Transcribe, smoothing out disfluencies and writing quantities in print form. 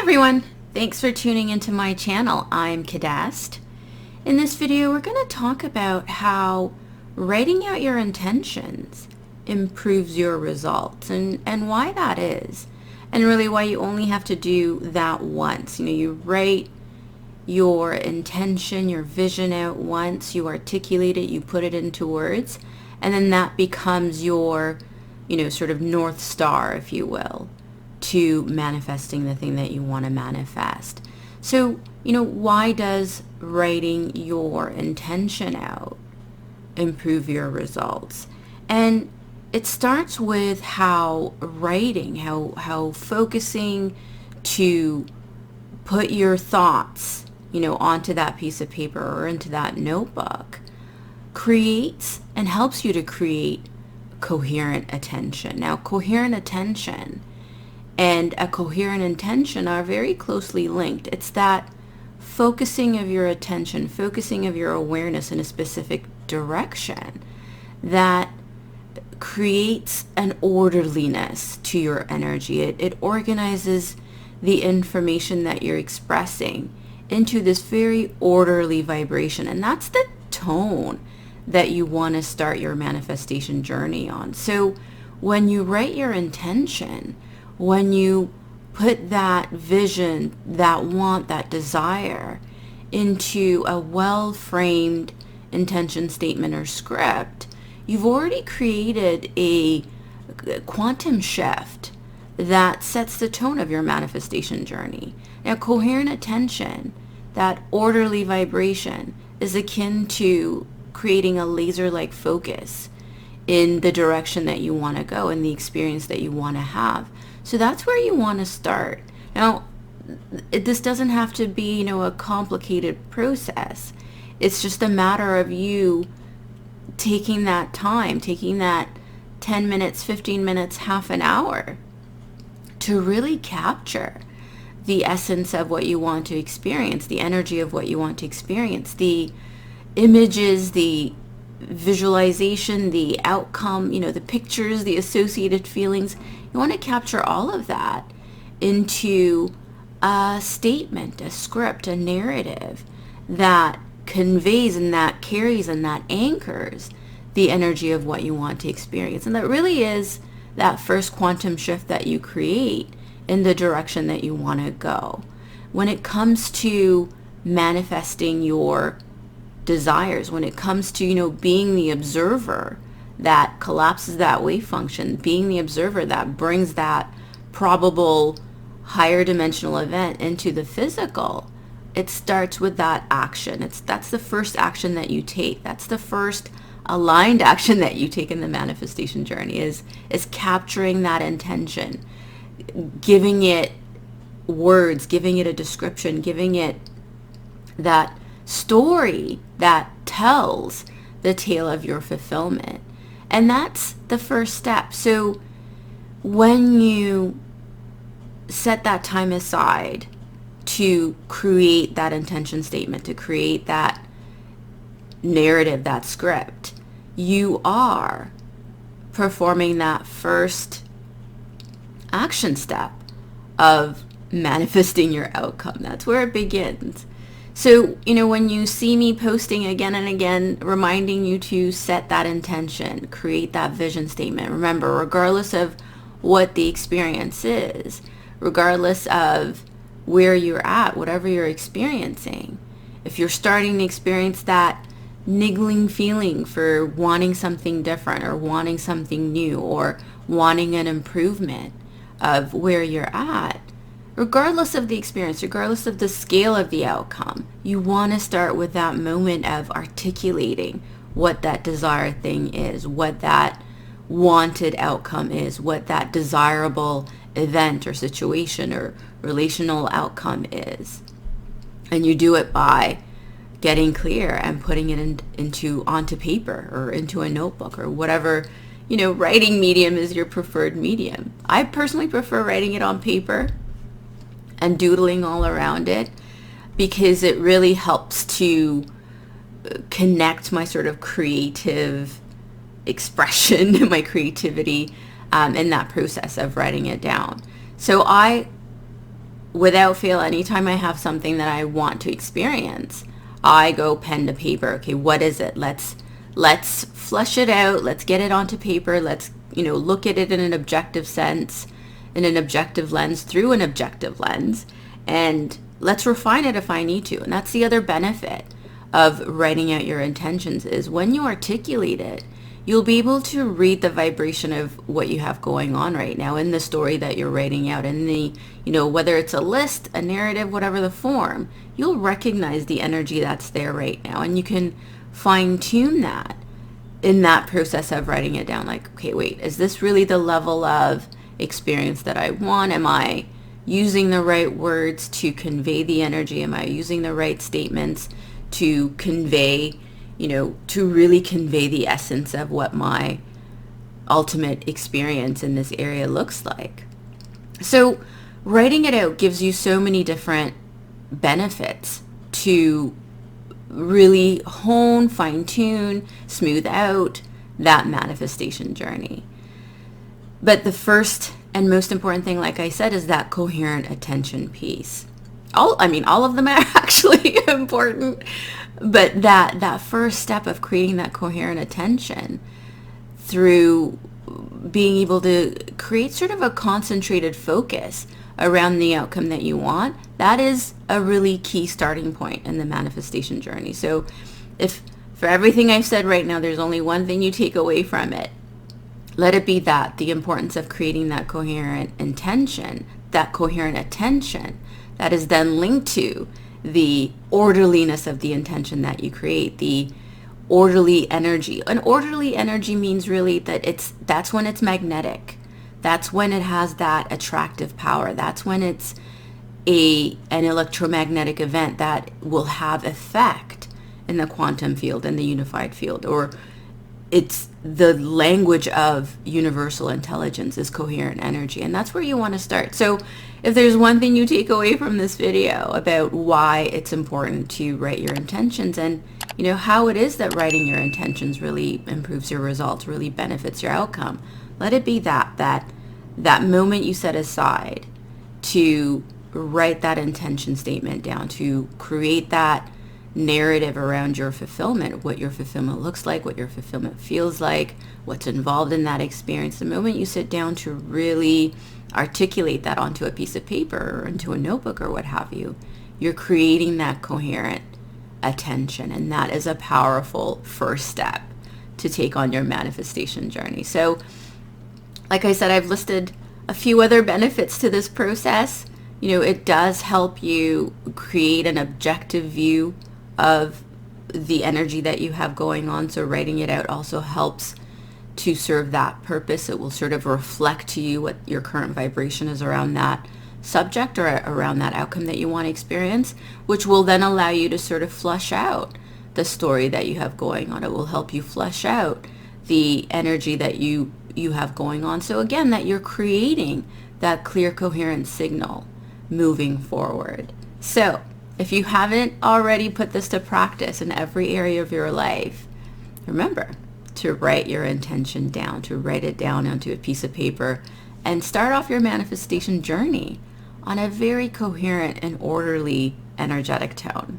everyone, thanks for tuning into my channel. I'm Kidest. In this video, we're going to talk about how writing out your intentions improves your results and why that is, and really why you only have to do that once. You write your intention, your vision out once, you articulate it, you put it into words, and then that becomes your, sort of North Star, if you will, to manifesting the thing that you want to manifest. So, why does writing your intention out improve your results? And it starts with how writing, how focusing to put your thoughts, onto that piece of paper or into that notebook creates and helps you to create coherent attention. Now, coherent attention and a coherent intention are very closely linked. It's that focusing of your attention, focusing of your awareness in a specific direction that creates an orderliness to your energy. It organizes the information that you're expressing into this very orderly vibration. And that's the tone that you want to start your manifestation journey on. So when you write your intention, when you put that vision, that want, that desire into a well-framed intention statement or script, you've already created a quantum shift that sets the tone of your manifestation journey. Now, coherent attention, that orderly vibration, is akin to creating a laser-like focus in the direction that you want to go and the experience that you want to have. So that's where you want to start. Now, this doesn't have to be, a complicated process. It's just a matter of you taking that time, taking that 10 minutes, 15 minutes, half an hour to really capture the essence of what you want to experience, the energy of what you want to experience, the images, the visualization, the outcome, the pictures, the associated feelings. You want to capture all of that into a statement, a script, a narrative that conveys and that carries and that anchors the energy of what you want to experience. And that really is that first quantum shift that you create in the direction that you want to go. When it comes to manifesting your desires, when it comes to, being the observer that collapses that wave function, being the observer that brings that probable higher dimensional event into the physical, it starts with that action. That's the first action that you take. That's the first aligned action that you take in the manifestation journey is capturing that intention, giving it words, giving it a description, giving it that story that tells the tale of your fulfillment. And that's the first step. So when you set that time aside to create that intention statement, to create that narrative, that script, you are performing that first action step of manifesting your outcome. That's where it begins. So, when you see me posting again and again, reminding you to set that intention, create that vision statement. Remember, regardless of what the experience is, regardless of where you're at, whatever you're experiencing, if you're starting to experience that niggling feeling for wanting something different or wanting something new or wanting an improvement of where you're at, regardless of the experience, regardless of the scale of the outcome, you want to start with that moment of articulating what that desired thing is, what that wanted outcome is, what that desirable event or situation or relational outcome is. And you do it by getting clear and putting it onto paper or into a notebook or whatever, writing medium is your preferred medium. I personally prefer writing it on paper and doodling all around it because it really helps to connect my sort of creative expression, my creativity in that process of writing it down. So I without fail, anytime I have something that I want to experience, I go pen to paper. Okay, what is it? Let's flush it out. Let's get it onto paper. Let's, look at it in an objective sense, in an objective lens, through an objective lens, and let's refine it if I need to. And that's the other benefit of writing out your intentions, is when you articulate it, you'll be able to read the vibration of what you have going on right now in the story that you're writing out, in the, whether it's a list, a narrative, whatever the form, you'll recognize the energy that's there right now. And you can fine tune that in that process of writing it down. Like, okay, wait, is this really the level of experience that I want? Am I using the right words to convey the energy? Am I using the right statements to convey, to really convey the essence of what my ultimate experience in this area looks like? So writing it out gives you so many different benefits to really hone, fine-tune, smooth out that manifestation journey. But the first and most important thing, like I said, is that coherent attention piece. All of them are actually important, but that first step of creating that coherent attention through being able to create sort of a concentrated focus around the outcome that you want, that is a really key starting point in the manifestation journey. So if for everything I've said right now, there's only one thing you take away from it, let it be that the importance of creating that coherent intention, that coherent attention, that is then linked to the orderliness of the intention that you create, the orderly energy. An orderly energy means really that that's when it's magnetic. That's when it has that attractive power. That's when it's an electromagnetic event that will have effect in the quantum field, in the unified field, or it's the language of universal intelligence is coherent energy. And that's where you want to start. So if there's one thing you take away from this video about why it's important to write your intentions, and how it is that writing your intentions really improves your results, really benefits your outcome, let it be that moment you set aside to write that intention statement down, to create that narrative around your fulfillment, what your fulfillment looks like, what your fulfillment feels like, what's involved in that experience. The moment you sit down to really articulate that onto a piece of paper or into a notebook or what have you, you're creating that coherent attention. And that is a powerful first step to take on your manifestation journey. So like I said, I've listed a few other benefits to this process. It does help you create an objective view of the energy that you have going on. So writing it out also helps to serve that purpose. It will sort of reflect to you what your current vibration is around that subject or around that outcome that you want to experience, which will then allow you to sort of flush out the story that you have going on. It will help you flush out the energy that you have going on. So again, that you're creating that clear, coherent signal moving forward. So if you haven't already put this to practice in every area of your life, remember to write your intention down, to write it down onto a piece of paper, and start off your manifestation journey on a very coherent and orderly, energetic tone.